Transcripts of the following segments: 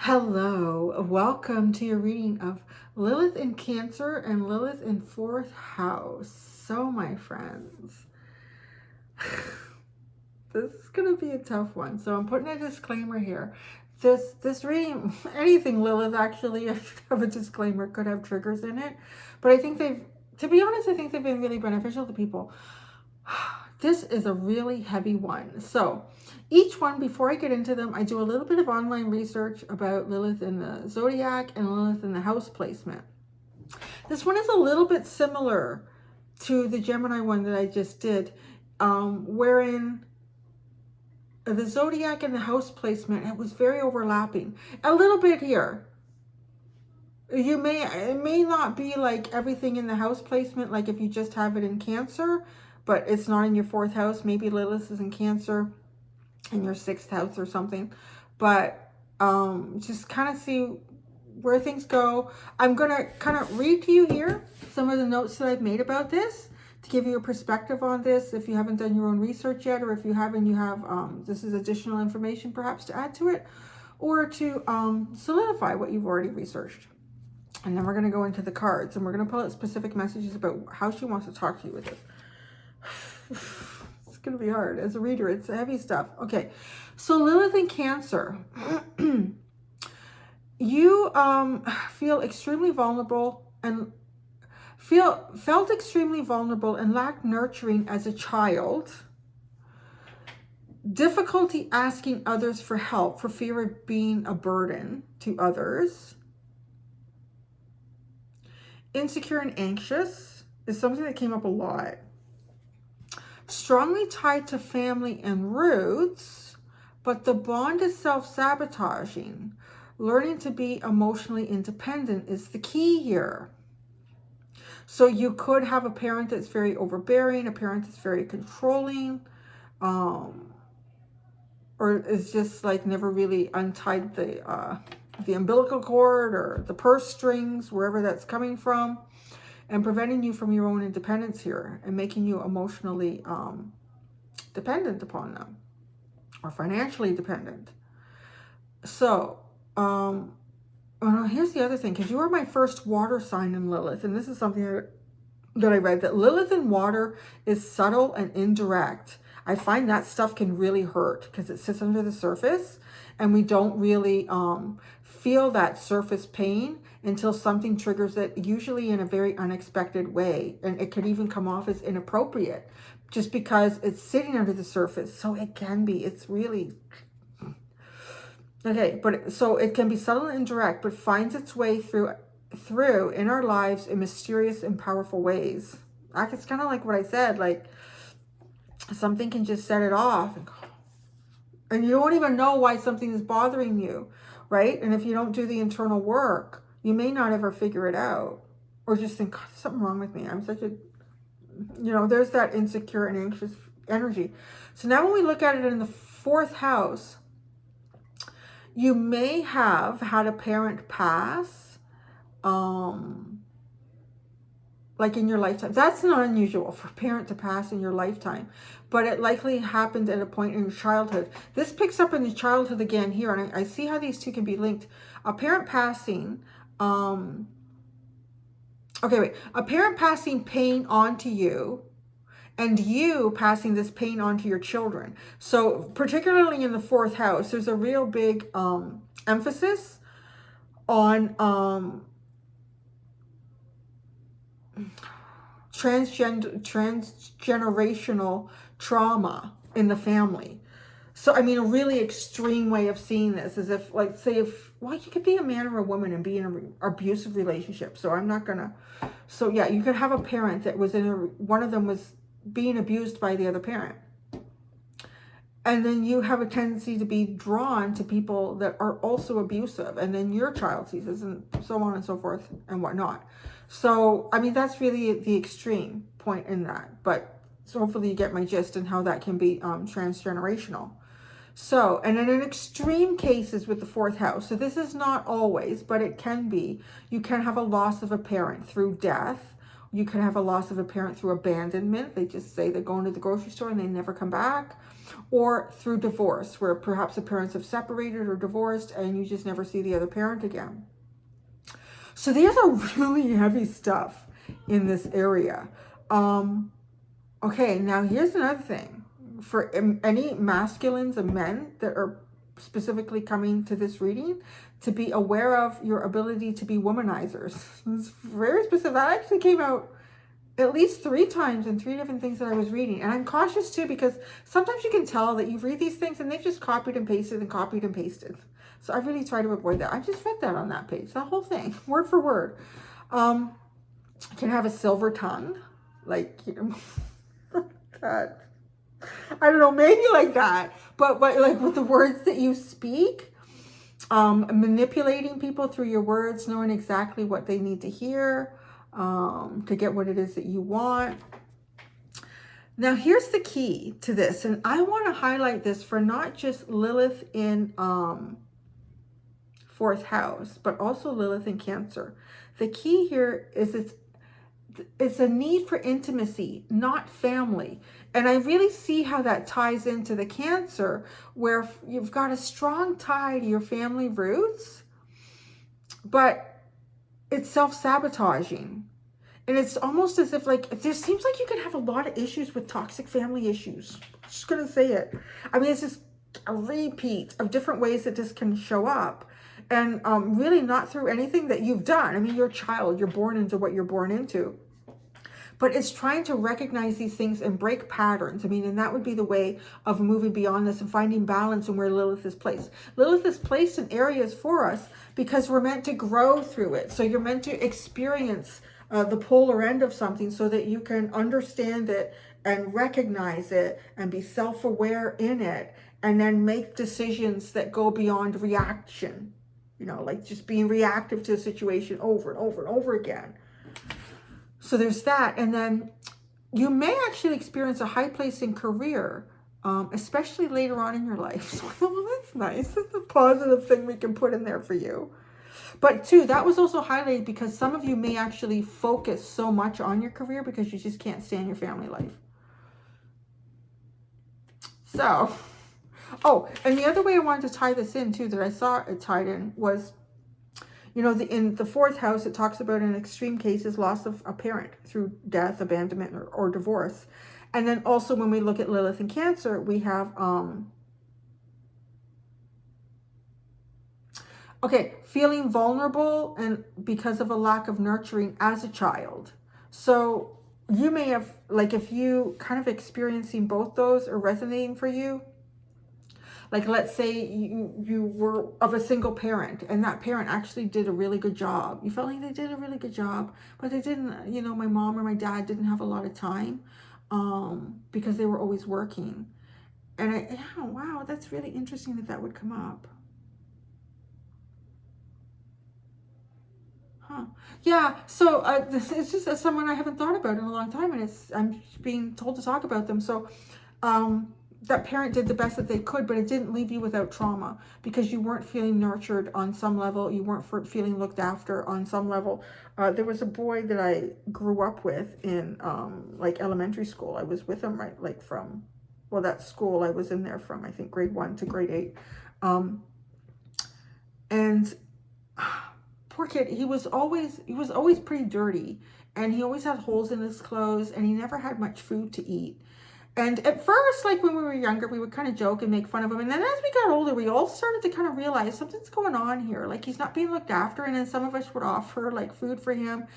Hello, welcome to your reading of Lilith in Cancer and Lilith in 4th house. So, my friends, this is going to be a tough one. So, I'm putting a disclaimer here. This reading, anything Lilith actually, I should have a disclaimer, could have triggers in it. But I think to be honest, I think they've been really beneficial to people. This is a really heavy one. So each one, before I get into them, I do a little bit of online research about Lilith in the zodiac and Lilith in the house placement. This one is a little bit similar to the Gemini one that I just did, wherein the zodiac and the house placement, it was very overlapping. A little bit here. It may not be like everything in the house placement, like if you just have it in Cancer, but it's not in your 4th house. Maybe Lilith is in Cancer in your 6th house or something. But just kind of see where things go. I'm going to kind of read to you here some of the notes that I've made about this to give you a perspective on this if you haven't done your own research yet, or if you haven't, you have this is additional information perhaps to add to it, or to solidify what you've already researched. And then we're going to go into the cards, and we're going to pull out specific messages about how she wants to talk to you with it. It's going to be hard. As a reader, it's heavy stuff. Okay, so Lilith in Cancer. You feel extremely vulnerable and felt extremely vulnerable and lacked nurturing as a child. Difficulty asking others for help for fear of being a burden to others. Insecure and anxious is something that came up a lot. Strongly tied to family and roots, but the bond is self-sabotaging. Learning to be emotionally independent is the key here. So you could have a parent that's very overbearing, a parent that's very controlling, or is just like never really untied the umbilical cord or the purse strings, wherever that's coming from, and preventing you from your own independence here and making you emotionally dependent upon them or financially dependent. So, here's the other thing, because you are my first water sign in Lilith, and this is something that I read, that Lilith in water is subtle and indirect. I find that stuff can really hurt because it sits under the surface, and we don't really feel that surface pain until something triggers it, usually in a very unexpected way. And it can even come off as inappropriate just because it's sitting under the surface. So it can be, it's really... Okay, but so it can be subtle and indirect, but finds its way through in our lives in mysterious and powerful ways. It's kind of like what I said, like something can just set it off, and you don't even know why something is bothering you, right? And if you don't do the internal work, you may not ever figure it out, or just think, God, there's something wrong with me. I'm such a, there's that insecure and anxious energy. So now when we look at it in the 4th house, you may have had a parent pass, like in your lifetime. That's not unusual for a parent to pass in your lifetime, but it likely happened at a point in your childhood. This picks up in the childhood again here, and I see how these two can be linked. A parent passing, a parent passing pain onto you, and you passing this pain on to your children. So particularly in the 4th house, there's a real big emphasis on transgenerational trauma in the family. So, I mean, a really extreme way of seeing this is if, like, say if, well, you could be a man or a woman and be in an abusive relationship. So I'm not gonna, so yeah, you could have a parent that was one of them was being abused by the other parent. And then you have a tendency to be drawn to people that are also abusive. And then your child sees this, and so on and so forth and whatnot. So, I mean, that's really the extreme point in that. But so hopefully you get my gist and how that can be transgenerational. So, and then in extreme cases with the 4th house, so this is not always, but it can be, you can have a loss of a parent through death. You can have a loss of a parent through abandonment. They just say they're going to the grocery store and they never come back. or through divorce, where perhaps the parents have separated or divorced and you just never see the other parent again. So there's a really heavy stuff in this area. Okay, now here's another thing. For any masculines and men that are specifically coming to this reading, to be aware of your ability to be womanizers. It's very specific. That actually came out at least 3 times in 3 different things that I was reading. And I'm cautious too, because sometimes you can tell that you read these things and they've just copied and pasted and copied and pasted. So I really try to avoid that. I just read that on that page, that whole thing, word for word. Can have a silver tongue, like, you know, that. I don't know, maybe like that. But like with the words that you speak, manipulating people through your words, knowing exactly what they need to hear, to get what it is that you want. Now, here's the key to this, and I want to highlight this for not just Lilith in 4th house, but also Lilith in Cancer. The key here is it's a need for intimacy, not family. And I really see how that ties into the Cancer, where you've got a strong tie to your family roots, but it's self-sabotaging. And it's almost as if, like, there seems like you can have a lot of issues with toxic family issues. I'm just going to say it. I mean, it's just a repeat of different ways that this can show up. And really not through anything that you've done. I mean, you're a child. You're born into what you're born into. But it's trying to recognize these things and break patterns. I mean, and that would be the way of moving beyond this and finding balance in where Lilith is placed. Lilith is placed in areas for us because we're meant to grow through it. So you're meant to experience the polar end of something so that you can understand it and recognize it and be self-aware in it, and then make decisions that go beyond reaction. You know, like just being reactive to a situation over and over and over again. So there's that. And then you may actually experience a high place in career, especially later on in your life. So, well, that's nice. That's a positive thing we can put in there for you. But too, that was also highlighted because some of you may actually focus so much on your career because you just can't stand your family life. So, oh, and the other way I wanted to tie this in too, that I saw it tied in, was, you know, in the 4th house, it talks about in extreme cases, loss of a parent through death, abandonment, or divorce. And then also when we look at Lilith and Cancer, we have, okay, feeling vulnerable and because of a lack of nurturing as a child. So you may have, like, if you kind of experiencing both those or resonating for you, like, let's say you were of a single parent and that parent actually did a really good job. You felt like they did a really good job, but they didn't, you know, my mom or my dad didn't have a lot of time because they were always working. And yeah, wow, that's really interesting that would come up. Huh. Yeah, so it's just someone I haven't thought about in a long time, and I'm being told to talk about them. So that parent did the best that they could, but it didn't leave you without trauma because you weren't feeling nurtured on some level. You weren't feeling looked after on some level. There was a boy that I grew up with in like elementary school. I was with him right, like from, well, that school I was in there from, I think, grade 1 to grade 8. And poor kid, he was always pretty dirty, and he always had holes in his clothes, and he never had much food to eat. And at first, like when we were younger, we would kind of joke and make fun of him. And then as we got older, we all started to kind of realize something's going on here. Like, he's not being looked after. And then some of us would offer like food for him.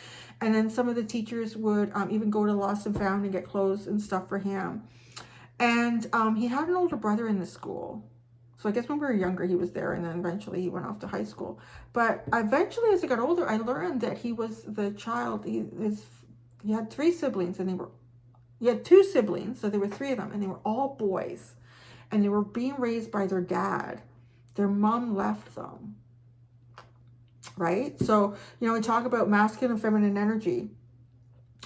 And then some of the teachers would even go to Lost and Found and get clothes and stuff for him. And he had an older brother in the school. So I guess when we were younger, he was there. And then eventually he went off to high school. But eventually, as I got older, I learned that he was the child. He had 3 siblings, and he had 2 siblings, so there were 3 of them, and they were all boys, and they were being raised by their dad. Their mom left them, right? So, you know, we talk about masculine and feminine energy,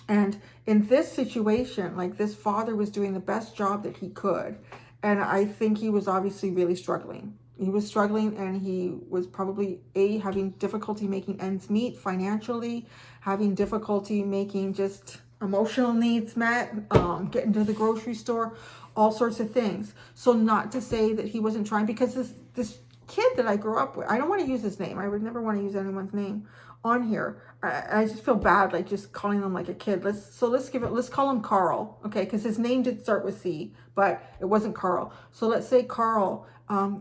and in this situation, like, this father was doing the best job that he could, and I think he was obviously really struggling. He was struggling, and he was probably having difficulty making ends meet financially, having difficulty making just emotional needs met, getting to the grocery store, all sorts of things. So not to say that he wasn't trying, because this kid that I grew up with, I don't want to use his name. I would never want to use anyone's name on here. I just feel bad, like just calling them like a kid. Let's call him Carl, okay? Because his name did start with C, but it wasn't Carl. So let's say Carl.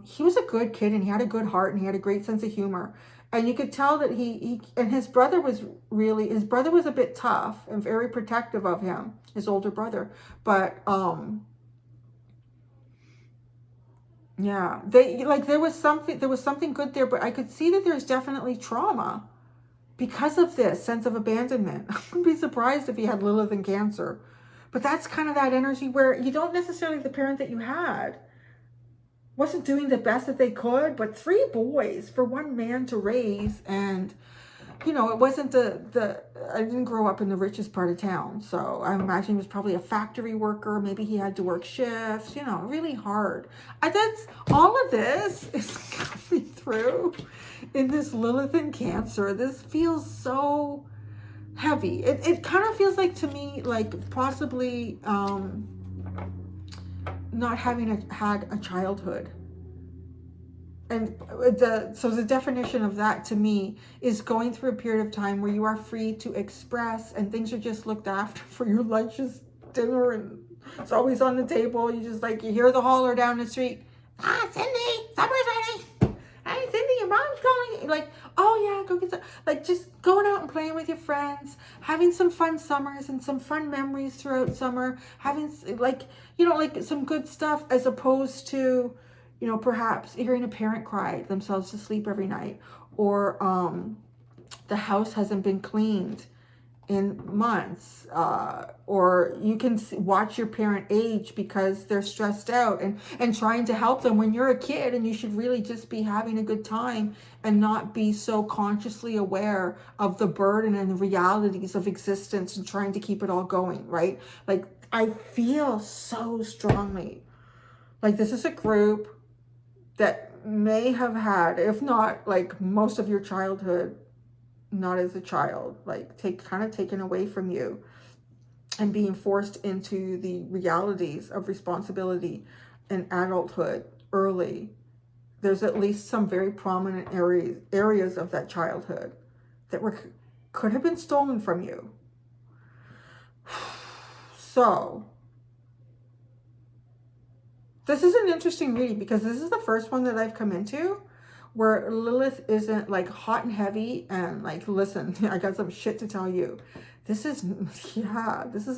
He was a good kid, and he had a good heart, and he had a great sense of humor. And you could tell that he and his brother was a bit tough and very protective of him, his older brother. But yeah, there was something good there, but I could see that there's definitely trauma because of this sense of abandonment. I wouldn't be surprised if he had Lilith and Cancer. But that's kind of that energy where you don't necessarily, the parent that you had wasn't doing the best that they could, but 3 boys for 1 man to raise. And, you know, it wasn't I didn't grow up in the richest part of town. So I imagine he was probably a factory worker. Maybe he had to work shifts, you know, really hard. That's all of this is coming through in this Lilith and Cancer. This feels so heavy. It kind of feels like, to me, like possibly, not having had a childhood. And so the definition of that to me is going through a period of time where you are free to express and things are just looked after for your lunches, dinner, and it's always on the table. You just you hear the holler down the street. Cindy, supper's ready. Hey, Cindy, your mom's calling. Like, oh yeah, go get some. Like, just going out and playing with your friends, having some fun summers and some fun memories throughout summer, having some good stuff, as opposed to, perhaps hearing a parent cry themselves to sleep every night, or the house hasn't been cleaned in months, or you can watch your parent age because they're stressed out, and trying to help them when you're a kid, and you should really just be having a good time and not be so consciously aware of the burden and the realities of existence and trying to keep it all going, right? Like, I feel so strongly like this is a group that may have had, if not like most of your childhood, not as a child, like taken away from you and being forced into the realities of responsibility and adulthood early. There's at least some very prominent areas of that childhood that could have been stolen from you. So this is an interesting reading because this is the first one that I've come into where Lilith isn't like hot and heavy and like, listen, I got some shit to tell you. This is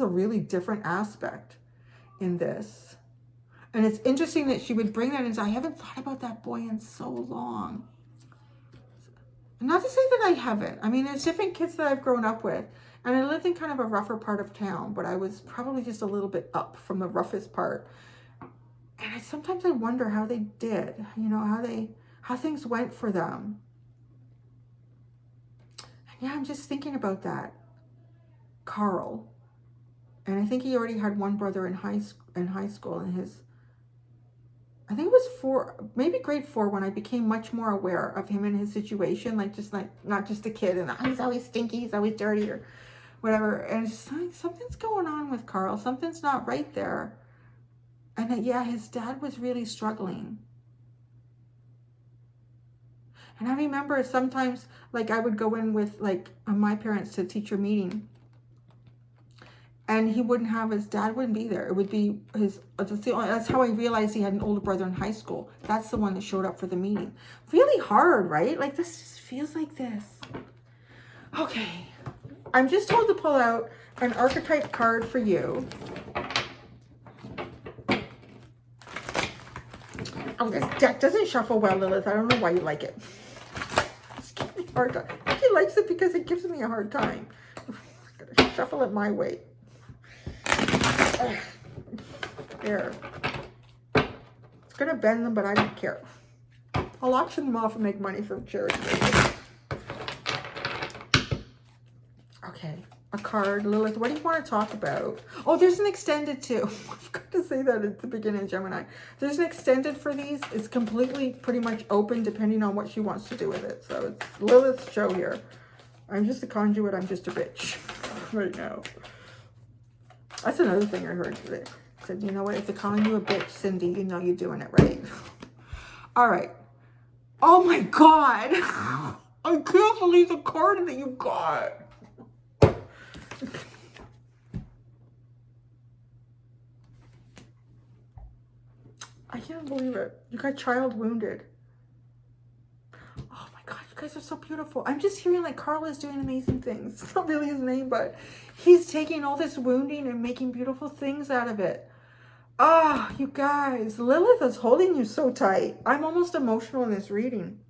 a really different aspect in this. And it's interesting that she would bring that into, I haven't thought about that boy in so long. Not to say that I haven't. I mean, there's different kids that I've grown up with. And I lived in kind of a rougher part of town, but I was probably just a little bit up from the roughest part. And sometimes I wonder how they did, how things went for them. And yeah, I'm just thinking about that. Carl. And I think he already had one brother in high school, and I think it was maybe grade 4 when I became much more aware of him and his situation, not just a kid and he's always stinky, he's always dirty or whatever. And it's just like, something's going on with Carl. Something's not right there. And that, yeah, his dad was really struggling. And I remember sometimes, like, I would go in with, like, my parents to teacher meeting. And his dad wouldn't be there. It would be that's how I realized he had an older brother in high school. That's the one that showed up for the meeting. Really hard, right? Like, this just feels like this. Okay. I'm just told to pull out an archetype card for you. Oh, this deck doesn't shuffle well, Lilith. I don't know why you like it. It's giving me a hard time. I think he likes it because it gives me a hard time. I'm gonna shuffle it my way. There. It's gonna bend them, but I don't care. I'll auction them off and make money for charity. Okay. A card. Lilith, what do you want to talk about? Oh, there's an extended too. I forgot to say that at the beginning, Gemini. There's an extended for these. It's completely pretty much open depending on what she wants to do with it. So it's Lilith's show here. I'm just a conduit. I'm just a bitch right now. That's another thing I heard today. Said, you know what? If they're calling you a bitch, Cindy, you know you're doing it right. All right. Oh my God. I can't believe the card that you got. I can't believe it. You got child wounded. Oh my God, you guys are so beautiful. I'm just hearing like Carla's doing amazing things. It's not really his name, but he's taking all this wounding and making beautiful things out of it. Ah, you guys, Lilith is holding you so tight. I'm almost emotional in this reading.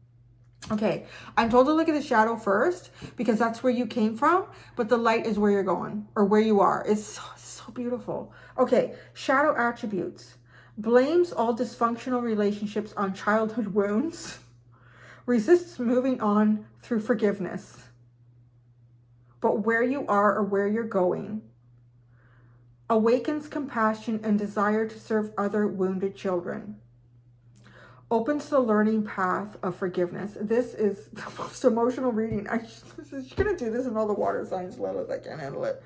Okay, I'm told to look at the shadow first because that's where you came from, but the light is where you're going or where you are. It's so beautiful. Okay, shadow attributes. Blames all dysfunctional relationships on childhood wounds. Resists moving on through forgiveness. But where you are or where you're going. Awakens compassion and desire to serve other wounded children. Opens the learning path of forgiveness. This is the most emotional reading. You're going to do this in all the water signs, Lilith. I can't handle it.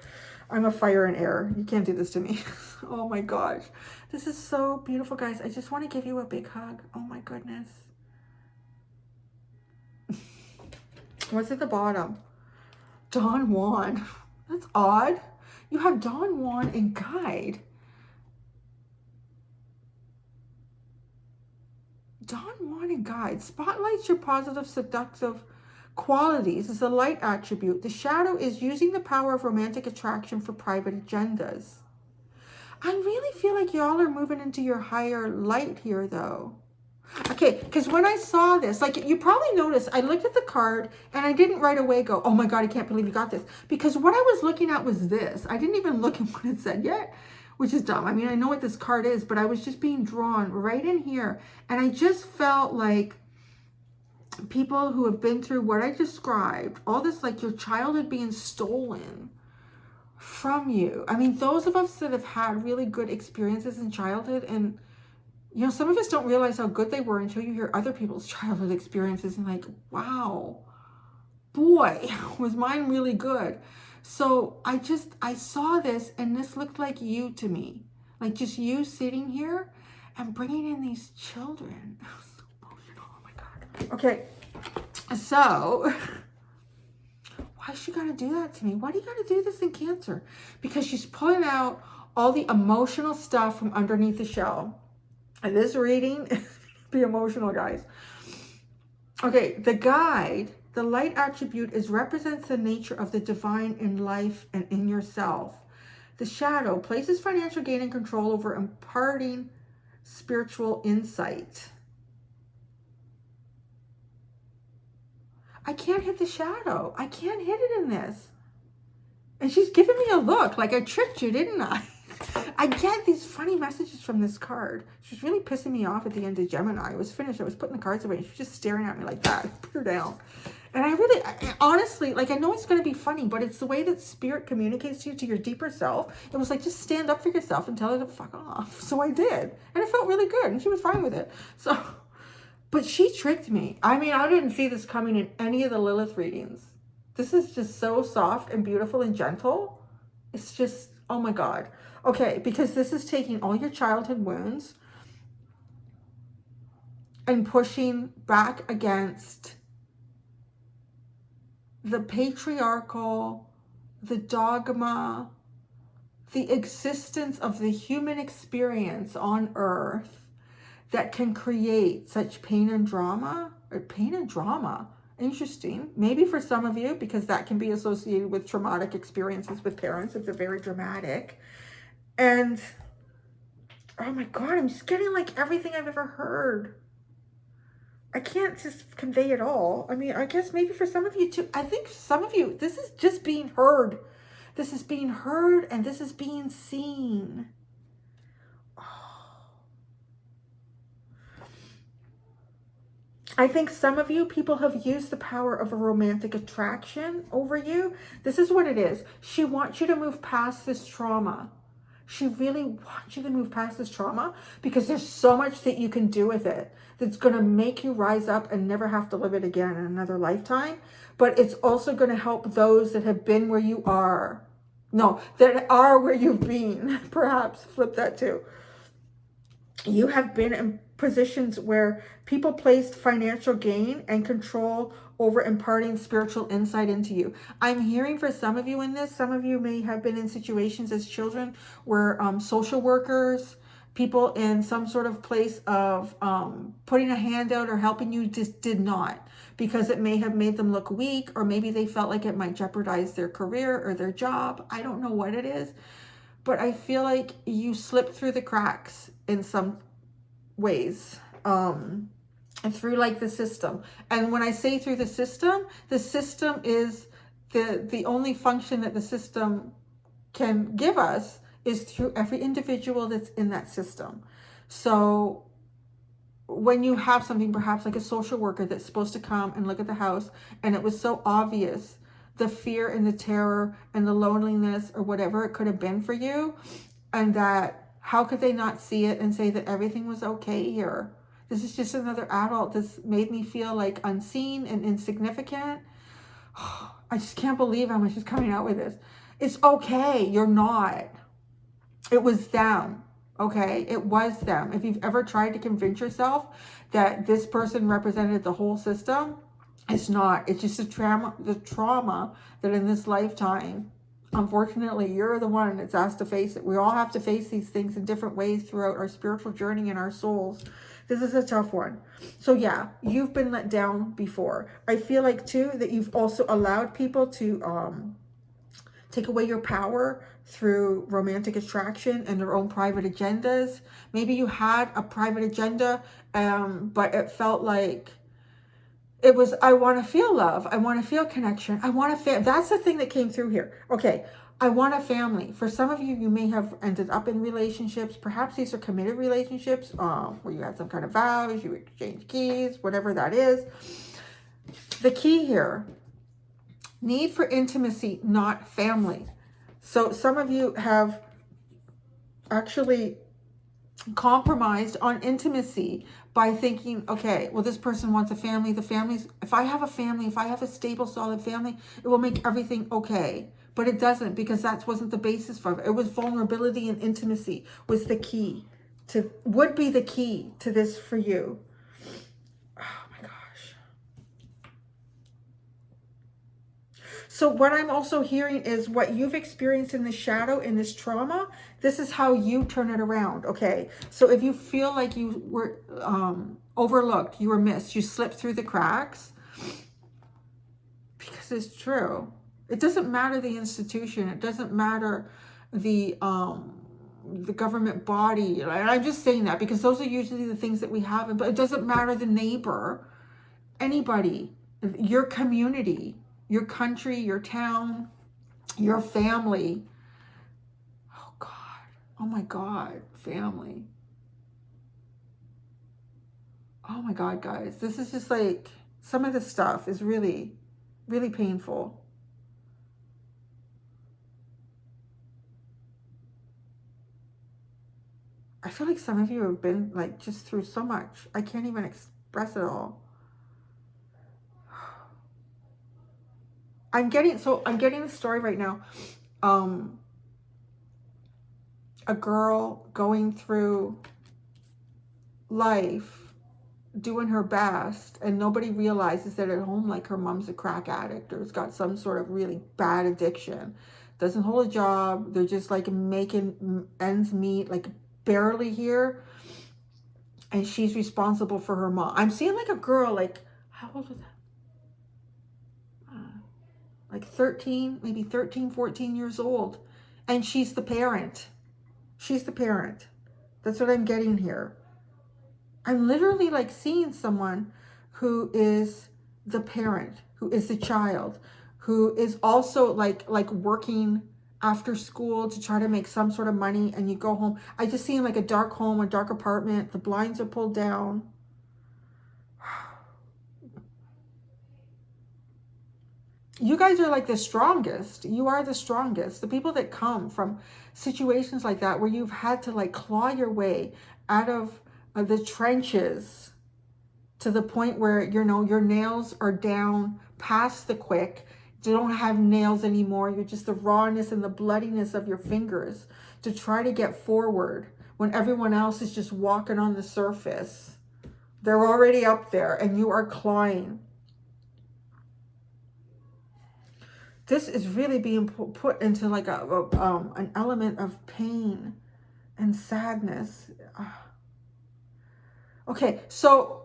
I'm a fire and air. You can't do this to me. Oh my gosh. This is so beautiful, guys. I just want to give you a big hug. Oh my goodness. What's at the bottom? Don Juan. That's odd. You have Don Juan and Guide. Don Juan and Guide spotlights your positive, seductive qualities as a light attribute. The shadow is using the power of romantic attraction for private agendas. I really feel like y'all are moving into your higher light here, though. Okay, because when I saw this, like you probably noticed, I looked at the card and I didn't right away go, oh my God, I can't believe you got this. Because what I was looking at was this. I didn't even look at what it said yet, which is dumb. I mean, I know what this card is, but I was just being drawn right in here. And I just felt like people who have been through what I described, all this, like your childhood being stolen from you. I mean, those of us that have had really good experiences in childhood, and you know, some of us don't realize how good they were until you hear other people's childhood experiences and like, wow, boy, was mine really good. So I saw this and this looked like you to me. Like just you sitting here and bringing in these children. So emotional. Oh my God. Okay, so why she gotta do that to me? Why do you gotta do this in Cancer? Because she's pulling out all the emotional stuff from underneath the shell. And this reading, be emotional, guys. Okay, the Guide, the light attribute represents the nature of the divine in life and in yourself. The shadow places financial gain and control over imparting spiritual insight. I can't hit the shadow. I can't hit it in this. And she's giving me a look like I tricked you, didn't I? I get these funny messages from this card. She's really pissing me off at the end of Gemini. I was finished. I was putting the cards away. And she was just staring at me like that. I put her down. And I honestly, like, I know it's going to be funny, but it's the way that spirit communicates to you, to your deeper self. It was like, just stand up for yourself and tell her to fuck off. So I did. And it felt really good. And she was fine with it. So, but she tricked me. I mean, I didn't see this coming in any of the Lilith readings. This is just so soft and beautiful and gentle. It's just, oh my God. Okay, because this is taking all your childhood wounds and pushing back against the patriarchal, the dogma, the existence of the human experience on earth that can create such pain and drama. Interesting. Maybe for some of you, because that can be associated with traumatic experiences with parents if they're very dramatic. And, oh my God, I'm just getting like everything I've ever heard. I can't just convey it all. I mean, I guess maybe for some of you too. I think some of you, this is just being heard. This is being heard and this is being seen. I think some of you, people have used the power of a romantic attraction over you. This is what it is. She wants you to move past this trauma. She really wants you to move past this trauma because there's so much that you can do with it that's going to make you rise up and never have to live it again in another lifetime. But it's also going to help those that have been where you are No, that are where you've been. Perhaps flip that too. You have been in positions where people placed financial gain and control over imparting spiritual insight into you. I'm hearing for some of you in this, some of you may have been in situations as children where social workers, people in some sort of place of putting a hand out or helping you just did not, because it may have made them look weak, or maybe they felt like it might jeopardize their career or their job. I don't know what it is, but I feel like you slipped through the cracks in some ways, and through like the system. And when I say through the system is the only function that the system can give us is through every individual that's in that system. So when you have something, perhaps like a social worker that's supposed to come and look at the house, and it was so obvious, the fear and the terror and the loneliness or whatever it could have been for you, and that how could they not see it and say that everything was okay here? This is just another adult that's made me feel like unseen and insignificant. I just can't believe how much is coming out with this. It's okay. You're not. It was them. Okay? It was them. If you've ever tried to convince yourself that this person represented the whole system, it's not. It's just the trauma that in this lifetime, unfortunately, you're the one that's asked to face it. We all have to face these things in different ways throughout our spiritual journey and our souls. This is a tough one. So yeah, you've been let down before. I feel like too that you've also allowed people to take away your power through romantic attraction and their own private agendas. Maybe you had a private agenda, but it felt like it was, I want to feel love. I want to feel connection. I want to feel, that's the thing that came through here. Okay. I want a family. For some of you, you may have ended up in relationships. Perhaps these are committed relationships where you had some kind of vows, you exchange keys, whatever that is. The key here, need for intimacy, not family. So some of you have actually compromised on intimacy by thinking, okay, well, this person wants a family. The family's, if I have a family, if I have a stable, solid family, it will make everything okay. But it doesn't, because that wasn't the basis for it. It was vulnerability and intimacy was the key to, would be the key to this for you. Oh my gosh. So what I'm also hearing is what you've experienced in the shadow, in this trauma, this is how you turn it around, okay? So if you feel like you were overlooked, you were missed, you slipped through the cracks, because it's true. It doesn't matter the institution. It doesn't matter the government body. I'm just saying that because those are usually the things that we have. But it doesn't matter the neighbor, anybody, your community, your country, your town, your family. Oh God. Oh my God. Family. Oh my God, guys. This is just like, some of this stuff is really, really painful. I feel like some of you have been like just through so much. I can't even express it all. I'm getting the story right now. A girl going through life, doing her best, and nobody realizes that at home, like her mom's a crack addict or has got some sort of really bad addiction. Doesn't hold a job. They're just like making ends meet, like barely here, and she's responsible for her mom. I'm seeing like a girl, like, how old was that? Like 13, maybe 13, 14 years old, and she's the parent. She's the parent. That's what I'm getting here. I'm literally like seeing someone who is the parent, who is the child, who is also like working after school to try to make some sort of money, and you go home. I just see like a dark home, a dark apartment. The blinds are pulled down. You guys are like the strongest. You are the strongest. The people that come from situations like that, where you've had to like claw your way out of the trenches to the point where, you know, your nails are down past the quick. You don't have nails anymore. You're just the rawness and the bloodiness of your fingers to try to get forward when everyone else is just walking on the surface. They're already up there and you are clawing. This is really being put into like an element of pain and sadness. Okay, so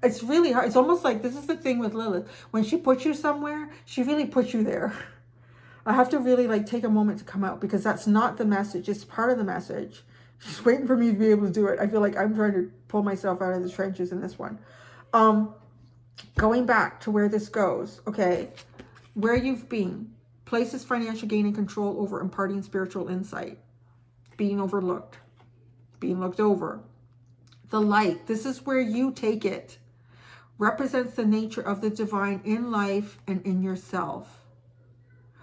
it's really hard. It's almost like, this is the thing with Lilith. When she puts you somewhere, she really puts you there. I have to really like take a moment to come out, because that's not the message. It's part of the message. She's waiting for me to be able to do it. I feel like I'm trying to pull myself out of the trenches in this one. Going back to where this goes, okay, where you've been, places financial gain and control over, imparting spiritual insight, being overlooked, being looked over. The light, this is where you take it, represents the nature of the divine in life and in yourself.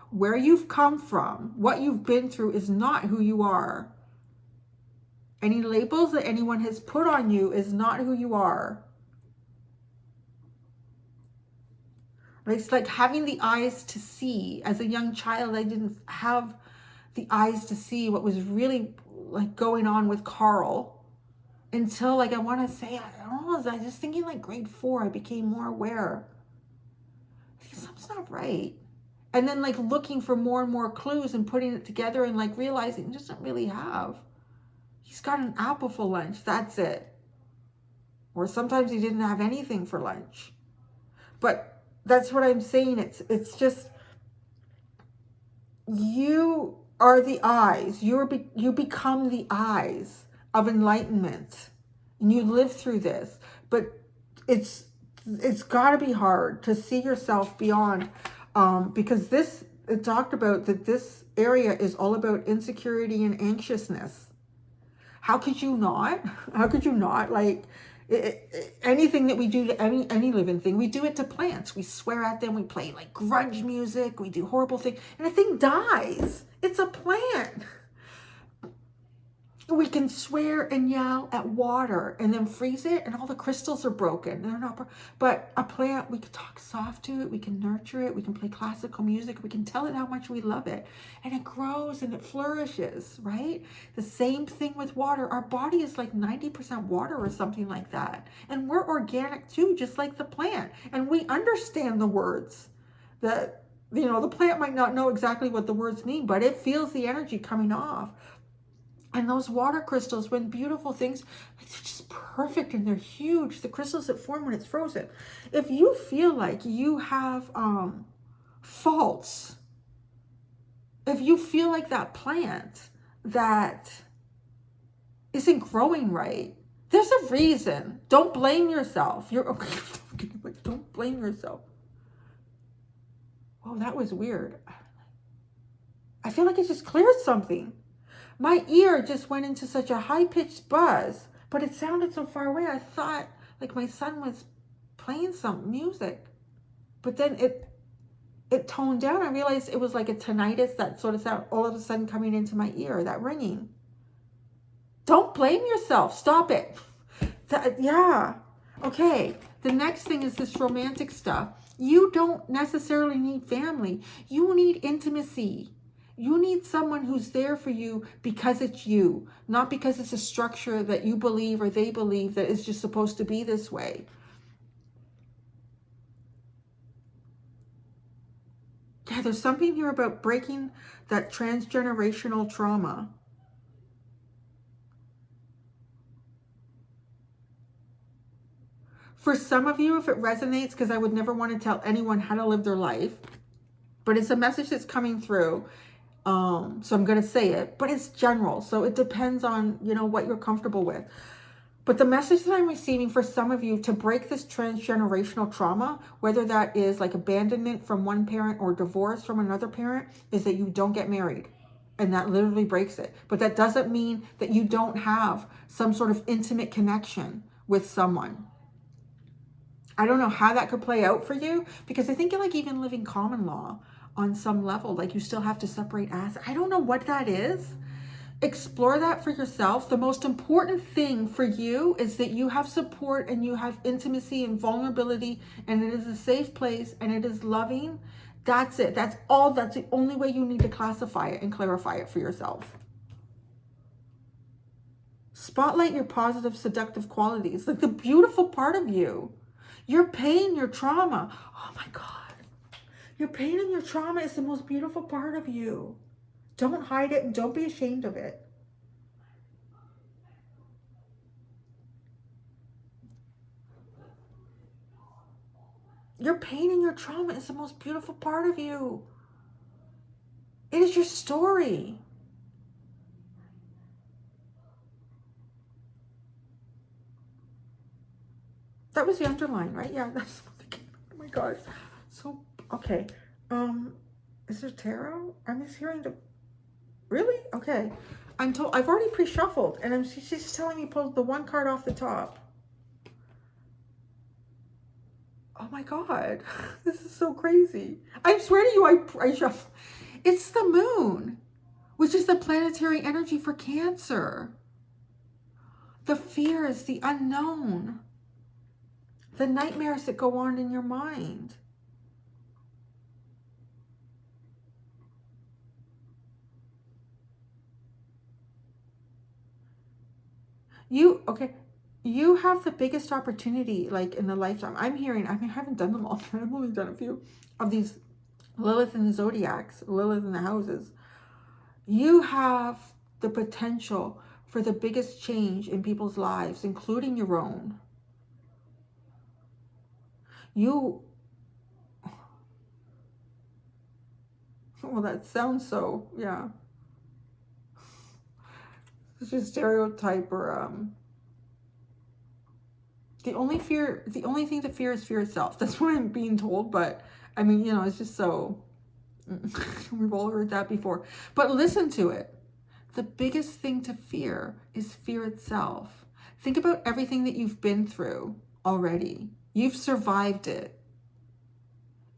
Where you've come from, what you've been through is not who you are. Any labels that anyone has put on you is not who you are. It's like having the eyes to see. As a young child, I didn't have the eyes to see what was really like going on with Carl until, like, I want to say, I don't know, I was just thinking like grade 4, I became more aware. I think something's not right. And then like looking for more and more clues and putting it together and like realizing he doesn't really have. He's got an apple for lunch, that's it. Or sometimes he didn't have anything for lunch. But that's what I'm saying. It's just, you are the eyes. You become the eyes of enlightenment. And you live through this. But it's got to be hard to see yourself beyond. Because it talked about that this area is all about insecurity and anxiousness. How could you not? How could you not? Like, anything that we do to any living thing, we do it to plants. We swear at them. We play like grunge music. We do horrible things. And the thing dies. It's a plant. We can swear and yell at water and then freeze it and all the crystals are broken. They're not, but a plant, we can talk soft to it. We can nurture it. We can play classical music. We can tell it how much we love it. And it grows and it flourishes, right? The same thing with water. Our body is like 90% water or something like that. And we're organic too, just like the plant. And we understand the words that, you know, the plant might not know exactly what the words mean, but it feels the energy coming off. And those water crystals, when beautiful things, they're just perfect and they're huge. The crystals that form when it's frozen. If you feel like you have faults, if you feel like that plant that isn't growing right, there's a reason. Don't blame yourself. You're okay. Don't blame yourself. Oh, that was weird. I feel like it just cleared something. My ear just went into such a high-pitched buzz, but it sounded so far away. I thought like my son was playing some music, but then it toned down. I realized it was like a tinnitus, that sort of sound all of a sudden coming into my ear, that ringing. Don't blame yourself. Stop it. Yeah. Okay. The next thing is this romantic stuff. You don't necessarily need family. You need intimacy. You need someone who's there for you because it's you, not because it's a structure that you believe or they believe that is just supposed to be this way. Yeah, there's something here about breaking that transgenerational trauma. For some of you, if it resonates, because I would never want to tell anyone how to live their life, but it's a message that's coming through. So I'm going to say it, but it's general. So it depends on, you know, what you're comfortable with. But the message that I'm receiving for some of you to break this transgenerational trauma, whether that is like abandonment from one parent or divorce from another parent, is that you don't get married. And that literally breaks it. But that doesn't mean that you don't have some sort of intimate connection with someone. I don't know how that could play out for you, because I think you're like even living common law on some level, like you still have to separate assets. I don't know what that is. Explore that for yourself. The most important thing for you is that you have support and you have intimacy and vulnerability, and it is a safe place and it is loving, That's it. That's all. That's the only way you need to classify it and clarify it for yourself. Spotlight your positive, seductive qualities, like the beautiful part of you. Your pain, your trauma. Oh my God. Your pain and your trauma is the most beautiful part of you. Don't hide it and don't be ashamed of it. Your pain and your trauma is the most beautiful part of you. It is your story. That was the underline, right? Yeah, that's, oh my gosh. So, okay. Is there tarot? I'm just hearing the, really? Okay. I'm told, I've already pre-shuffled, and she's just telling me pull the one card off the top. Oh my God, this is so crazy. I swear to you, I shuffle. It's the moon, which is the planetary energy for Cancer. The fears, the unknown, the nightmares that go on in your mind. You have the biggest opportunity, like, in the lifetime. I'm hearing, I mean, I haven't done them all. I've only done a few of these Lilith in the zodiacs, Lilith in the houses. You have the potential for the biggest change in people's lives, including your own. Well, that sounds so, yeah. It's just stereotype or, the only thing to fear is fear itself. That's what I'm being told, but I mean, you know, it's just so, we've all heard that before. But listen to it. The biggest thing to fear is fear itself. Think about everything that you've been through already. You've survived it.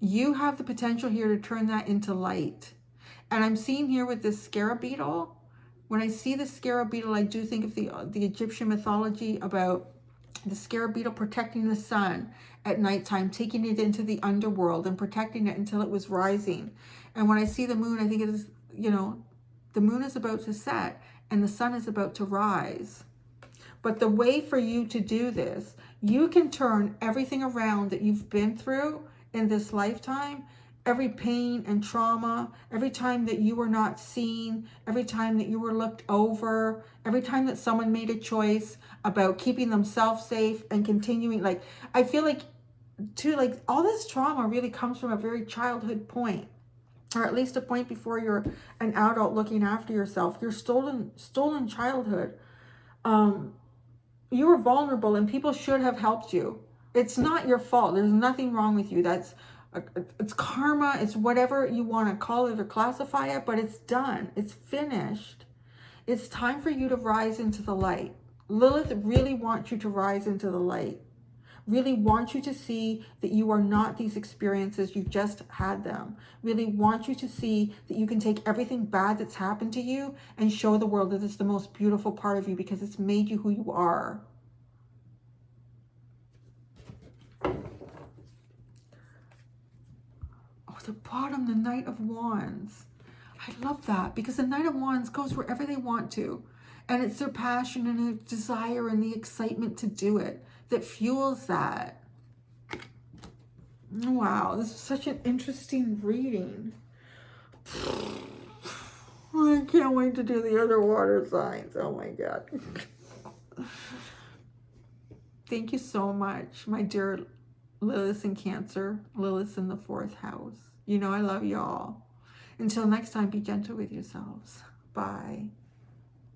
You have the potential here to turn that into light. And I'm seeing here with this scarab beetle, when I see the scarab beetle, I do think of the Egyptian mythology about the scarab beetle protecting the sun at nighttime, taking it into the underworld and protecting it until it was rising. And when I see the moon, I think it is, you know, the moon is about to set and the sun is about to rise. But the way for you to do this, you can turn everything around that you've been through in this lifetime, every pain and trauma, every time that you were not seen, every time that you were looked over, every time that someone made a choice about keeping themselves safe and continuing, like, I feel like, too, like, all this trauma really comes from a very childhood point, or at least a point before you're an adult looking after yourself. Your stolen childhood. You were vulnerable and people should have helped you. It's not your fault. There's nothing wrong with you. It's karma. It's whatever you want to call it or classify it, but it's done. It's finished. It's time for you to rise into the light. Lilith really wants you to rise into the light. Really wants you to see that you are not these experiences. You've just had them. Really wants you to see that you can take everything bad that's happened to you and show the world that it's the most beautiful part of you because it's made you who you are. The bottom, the Knight of Wands. I love that because the Knight of Wands goes wherever they want to. And it's their passion and their desire and the excitement to do it that fuels that. Wow, this is such an interesting reading. I can't wait to do the other water signs. Oh my God. Thank you so much, my dear Lilith in Cancer, Lilith in the 4th house. You know I love y'all. Until next time, be gentle with yourselves. Bye.